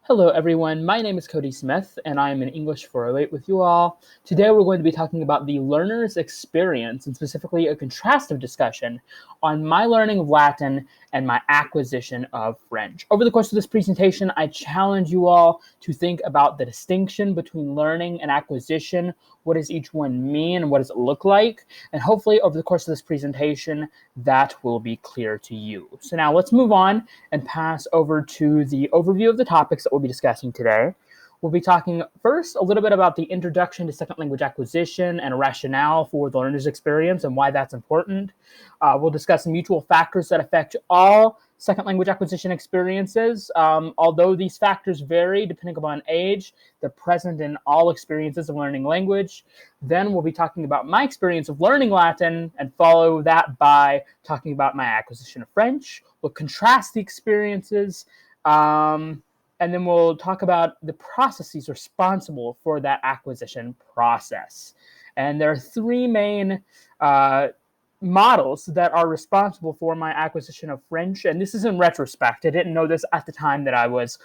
Hello, everyone. My name is Cody Smith, and I am in English 408 with you all. Today, we're going to be talking about the learner's experience, and specifically a contrastive discussion on my learning of Latin and my acquisition of French. Over the course of this presentation, I challenge you all to think about the distinction between learning and acquisition. What does each one mean, and what does it look like? And hopefully, over the course of this presentation, that will be clear to you. So now let's move on and pass over to the overview of the topics that we'll be discussing today. We'll be talking first a little bit about the introduction to second language acquisition and a rationale for the learner's experience and why that's important. We'll discuss mutual factors that affect all second language acquisition experiences. Although these factors vary depending upon age, they're present in all experiences of learning language. Then we'll be talking about my experience of learning Latin and follow that by talking about my acquisition of French. We'll contrast the experiences. And then we'll talk about the processes responsible for that acquisition process. And there are three main models that are responsible for my acquisition of French. And this is in retrospect. I didn't know this at the time that I was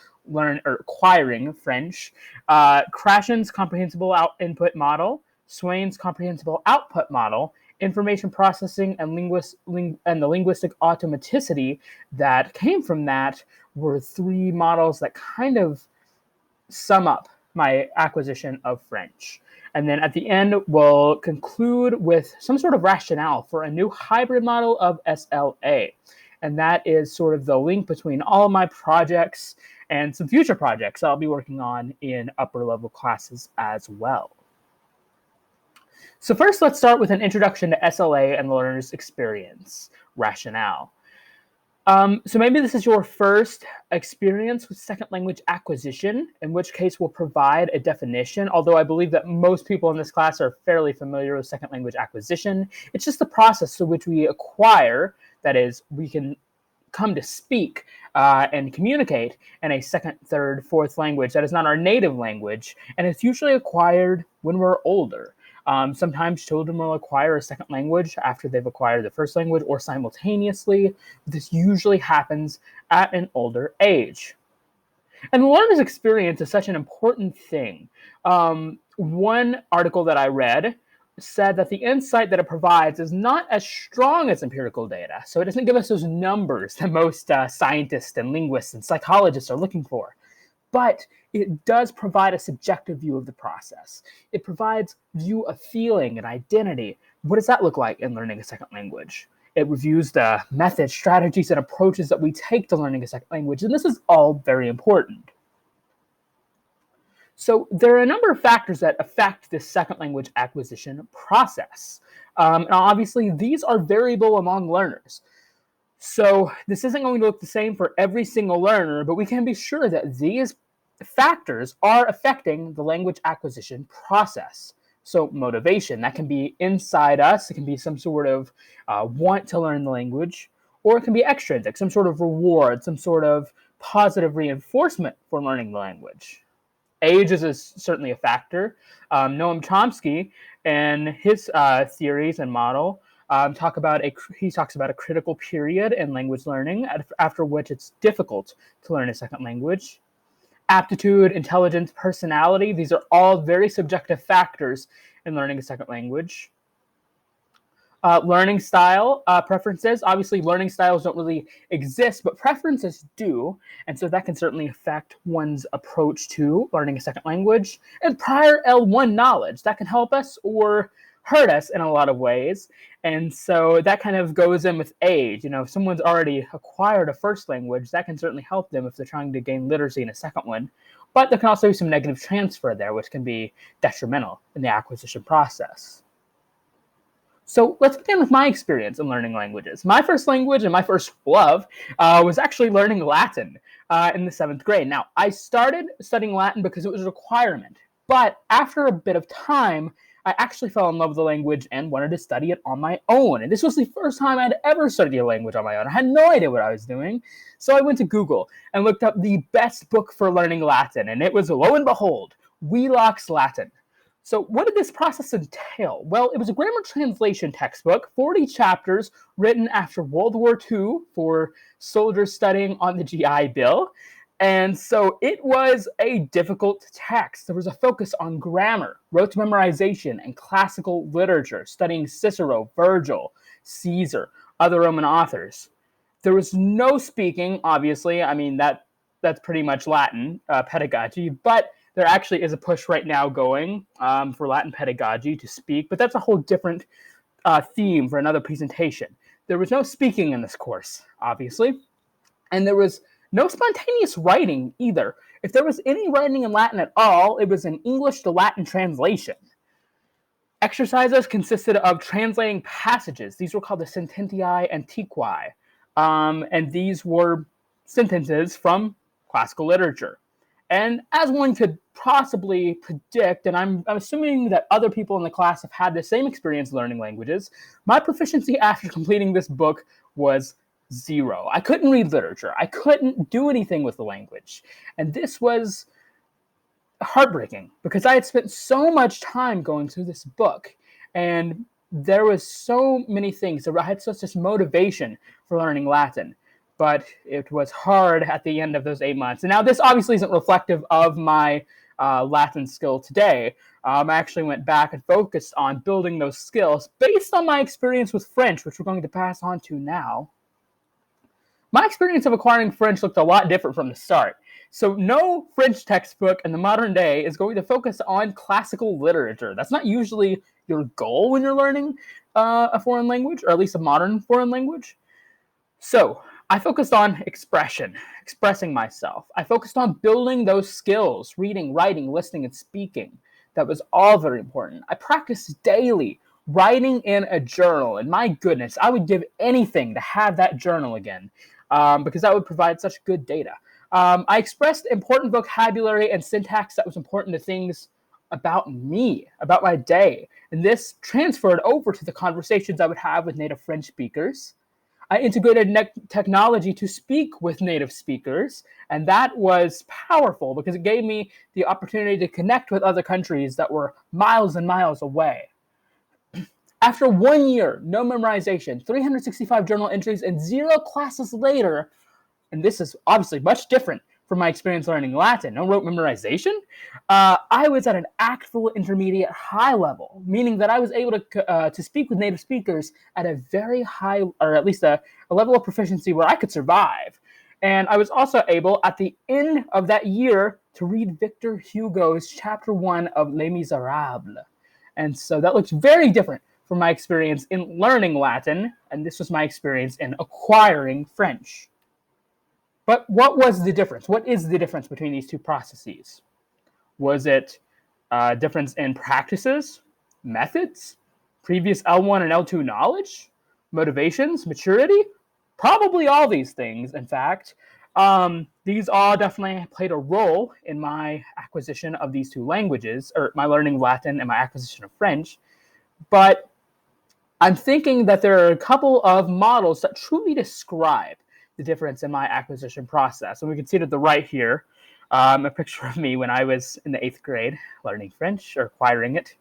acquiring French. Krashen's comprehensible input model, Swain's comprehensible output model, information processing, and the linguistic automaticity that came from that were three models that kind of sum up my acquisition of French. And then at the end, we'll conclude with some sort of rationale for a new hybrid model of SLA. And that is sort of the link between all of my projects and some future projects I'll be working on in upper level classes as well. So first, let's start with an introduction to SLA and the learner's experience, rationale. So maybe this is your first experience with second language acquisition, in which case we'll provide a definition, although I believe that most people in this class are fairly familiar with second language acquisition. It's just the process through which we acquire, that is, we can come to speak and communicate in a second, third, fourth language that is not our native language, and it's usually acquired when we're older. Sometimes children will acquire a second language after they've acquired the first language or simultaneously. This usually happens at an older age. And the learner's experience is such an important thing. One article that I read said that the insight that it provides is not as strong as empirical data. So it doesn't give us those numbers that most scientists and linguists and psychologists are looking for. But it does provide a subjective view of the process. It provides view of feeling and identity. What does that look like in learning a second language? It reviews the methods, strategies, and approaches that we take to learning a second language, and this is all very important. So there are a number of factors that affect this second language acquisition process. And obviously, these are variable among learners. So this isn't going to look the same for every single learner, but we can be sure that these factors are affecting the language acquisition process. So motivation, that can be inside us. It can be some sort of want to learn the language, or it can be extrinsic, some sort of reward, some sort of positive reinforcement for learning the language. Age is certainly a factor. Noam Chomsky and his theories and model talks about a critical period in language learning after which it's difficult to learn a second language. Aptitude, intelligence, personality, these are all very subjective factors in learning a second language. Learning style preferences. Obviously, learning styles don't really exist, but preferences do. And so that can certainly affect one's approach to learning a second language. And prior L1 knowledge, that can help us or hurt us in a lot of ways. And so that kind of goes in with age. If someone's already acquired a first language, that can certainly help them if they're trying to gain literacy in a second one. But there can also be some negative transfer there, which can be detrimental in the acquisition process. So let's begin with my experience in learning languages. My first language and my first love was actually learning Latin in the 7th grade. Now, I started studying Latin because it was a requirement. But after a bit of time, I actually fell in love with the language and wanted to study it on my own. And this was the first time I'd ever studied a language on my own. I had no idea what I was doing. So I went to Google and looked up the best book for learning Latin. And it was, lo and behold, Wheelock's Latin. So what did this process entail? Well, it was a grammar translation textbook, 40 chapters written after World War II for soldiers studying on the GI Bill. And so it was a difficult text. There was a focus on grammar, rote memorization, and classical literature, studying Cicero, Virgil, Caesar, other Roman authors. There was no speaking, obviously. I mean, that's pretty much Latin pedagogy, but there actually is a push right now going for Latin pedagogy to speak, but that's a whole different theme for another presentation. There was no speaking in this course, obviously, and there was no spontaneous writing either. If there was any writing in Latin at all, it was an English to Latin translation. Exercises consisted of translating passages. These were called the sententiae antiquae, and these were sentences from classical literature. And as one could possibly predict, and I'm assuming that other people in the class have had the same experience learning languages, my proficiency after completing this book was 0. I couldn't read literature. I couldn't do anything with the language. And this was heartbreaking because I had spent so much time going through this book, and there was so many things. I had such this motivation for learning Latin, but it was hard at the end of those 8 months. And now this obviously isn't reflective of my Latin skill today. I actually went back and focused on building those skills based on my experience with French, which we're going to pass on to now. My experience of acquiring French looked a lot different from the start. So no French textbook in the modern day is going to focus on classical literature. That's not usually your goal when you're learning a foreign language, or at least a modern foreign language. So I focused on expression, expressing myself. I focused on building those skills, reading, writing, listening, and speaking. That was all very important. I practiced daily, writing in a journal. And my goodness, I would give anything to have that journal again, because that would provide such good data. I expressed important vocabulary and syntax that was important to things about me, about my day. And this transferred over to the conversations I would have with native French speakers. I integrated technology to speak with native speakers, and that was powerful because it gave me the opportunity to connect with other countries that were miles and miles away. After 1 year, no memorization, 365 journal entries, and 0 classes later, and this is obviously much different from my experience learning Latin, no rote memorization, I was at an actual intermediate high level, meaning that I was able to speak with native speakers at a very high, or at least a level of proficiency where I could survive. And I was also able, at the end of that year, to read Victor Hugo's chapter 1 of Les Miserables. And so that looks very different from my experience in learning Latin, and this was my experience in acquiring French. But what was the difference? What is the difference between these two processes? Was it a difference in practices, methods, previous L1 and L2 knowledge, motivations, maturity? Probably all these things, in fact. These all definitely played a role in my acquisition of these two languages, or my learning Latin and my acquisition of French. But I'm thinking that there are a couple of models that truly describe the difference in my acquisition process. And we can see to the right here, a picture of me when I was in the 8th grade learning French or acquiring it.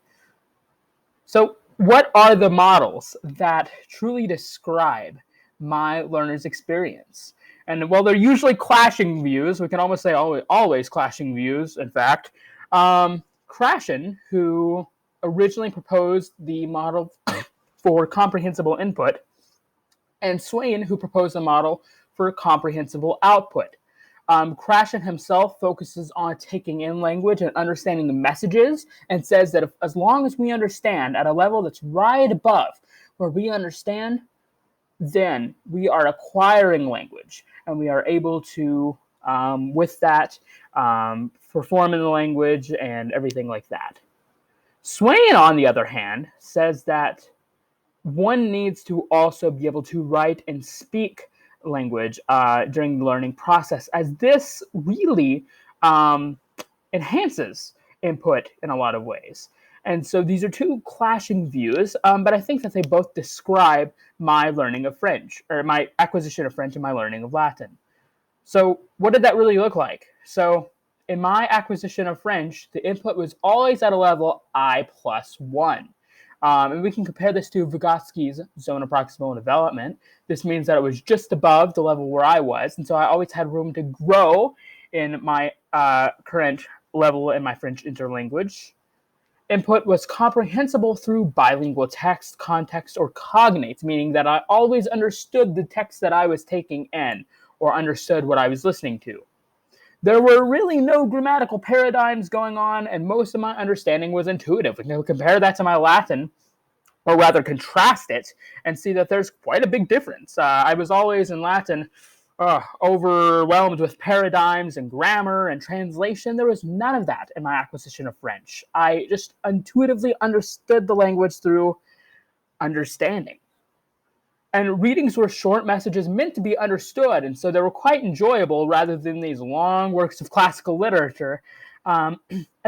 So what are the models that truly describe my learner's experience? And while they're usually clashing views, we can almost say always clashing views, in fact. Krashen, who originally proposed the model for comprehensible input, and Swain, who proposed a model for comprehensible output. Krashen himself focuses on taking in language and understanding the messages, and says that as long as we understand at a level that's right above where we understand, then we are acquiring language, and we are able to, with that, perform in the language and everything like that. Swain, on the other hand, says that one needs to also be able to write and speak language during the learning process, as this really enhances input in a lot of ways. And so these are two clashing views, but I think that they both describe my learning of French, or my acquisition of French and my learning of Latin. So what did that really look like? So in my acquisition of French, the input was always at a level I+1. And we can compare this to Vygotsky's zone of proximal development. This means that it was just above the level where I was, and so I always had room to grow in my current level in my French interlanguage. Input was comprehensible through bilingual text, context, or cognates, meaning that I always understood the text that I was taking in or understood what I was listening to. There were really no grammatical paradigms going on, and most of my understanding was intuitive. We can compare that to my Latin, or rather contrast it, and see that there's quite a big difference. I was always in Latin overwhelmed with paradigms and grammar and translation. There was none of that in my acquisition of French. I just intuitively understood the language through understanding. And readings were short messages meant to be understood, and so they were quite enjoyable rather than these long works of classical literature. And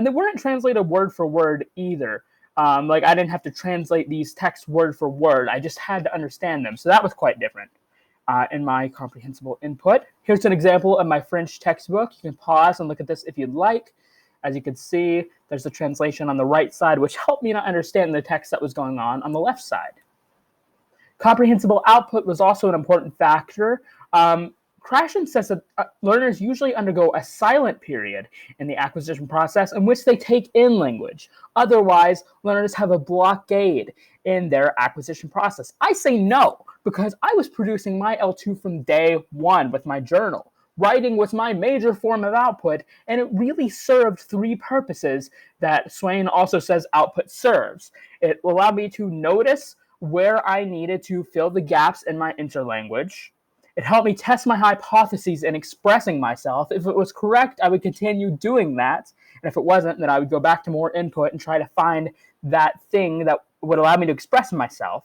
they weren't translated word for word either. Like I didn't have to translate these texts word for word. I just had to understand them. So that was quite different in my comprehensible input. Here's an example of my French textbook. You can pause and look at this if you'd like. As you can see, there's a translation on the right side, which helped me to understand the text that was going on the left side. Comprehensible output was also an important factor. Krashen says that learners usually undergo a silent period in the acquisition process in which they take in language. Otherwise, learners have a blockade in their acquisition process. I say no, because I was producing my L2 from day one with my journal. Writing was my major form of output, and it really served three purposes that Swain also says output serves. It allowed me to notice where I needed to fill the gaps in my interlanguage. It helped me test my hypotheses in expressing myself. If it was correct, I would continue doing that. And if it wasn't, then I would go back to more input and try to find that thing that would allow me to express myself.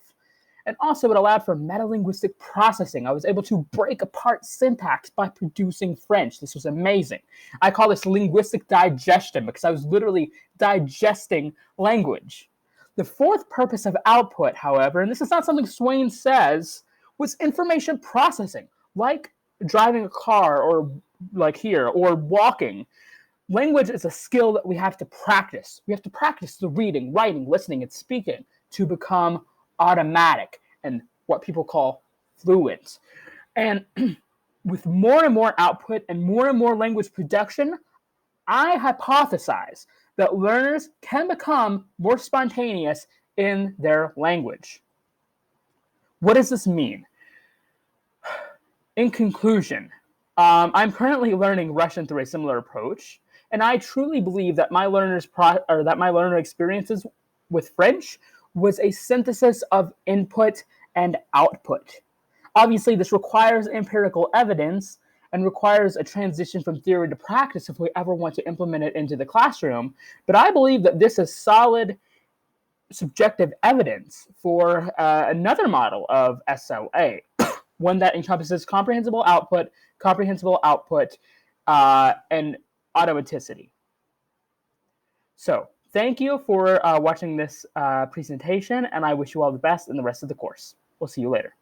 And also it allowed for metalinguistic processing. I was able to break apart syntax by producing French. This was amazing. I call this linguistic digestion because I was literally digesting language. The fourth purpose of output, however, and this is not something Swain says, was information processing, like driving a car or like here, or walking. Language is a skill that we have to practice. We have to practice the reading, writing, listening, and speaking to become automatic and what people call fluent. And with more and more output and more language production, I hypothesize that learners can become more spontaneous in their language. What does this mean? In conclusion, I'm currently learning Russian through a similar approach, and I truly believe that my learner experiences with French was a synthesis of input and output. Obviously, this requires empirical evidence and requires a transition from theory to practice if we ever want to implement it into the classroom. But I believe that this is solid subjective evidence for another model of SLA, one that encompasses comprehensible output, and automaticity. So thank you for watching this presentation, and I wish you all the best in the rest of the course. We'll see you later.